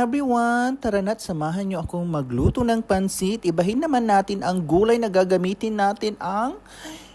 everyone! Tara na't samahan niyo akong magluto ng pansit. Ibahin naman natin ang gulay na gagamitin natin ang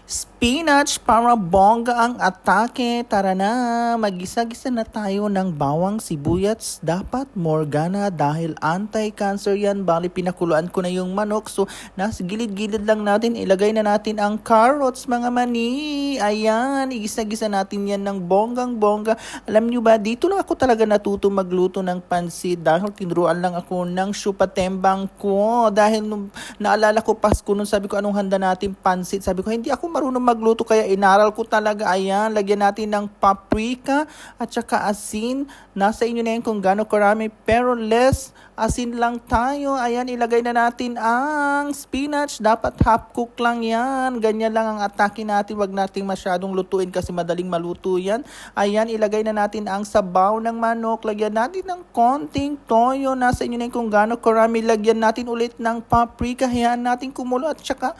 spinach para bongga ang atake. Tara na, magisa-gisa na tayo ng bawang sibuyas. Dapat morgana dahil anti-cancer yan. Bali, pinakuluan ko na yung manok. So, nasa gilid-gilid lang natin. Ilagay na natin ang carrots, mga mani. Ayan, igisa-gisa natin yan ng bonggang-bongga. Alam nyo ba, dito na ako talaga natuto magluto ng pansit dahil tinuruan lang ako ng syupatembang ko. Dahil nung naalala ko Pasko, nung sabi ko anong handa natin pansit, sabi ko hindi ako marunong magluto kaya inaral ko talaga. Ayan, lagyan natin ng paprika at saka asin. Nasa inyo na yan kung gaano karami pero less asin lang tayo. Ayan, ilagay na natin ang spinach. Dapat half cook lang yan. Ganyan lang ang atake natin. Wag nating masyadong lutuin kasi madaling maluto yan. Ayan, ilagay na natin ang sabaw ng manok. Lagyan natin ng konting toyo. Nasa inyo na yan kung gaano karami. Lagyan natin ulit ng paprika. Hayaan natin kumulo at saka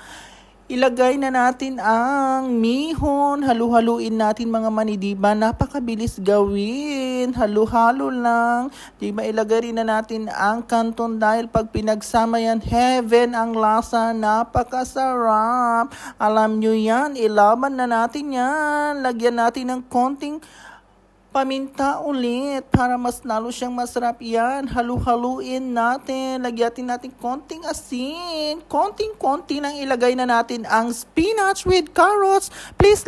ilagay na natin ang mihon. Halu-haluin natin mga mani, diba? Napakabilis gawin. Halu-halo lang. Diba? Ilagay rin na natin ang kanton dahil pag pinagsama yan, heaven ang lasa. Napakasarap. Alam nyo yan. Ilaban na natin yan. Lagyan natin ng konting paminta ulit para mas lalo siyang masarap yan. Halu-haluin natin. Lagyan natin konting asin. Konting-konti nang ilagay na natin ang spinach with carrots. Please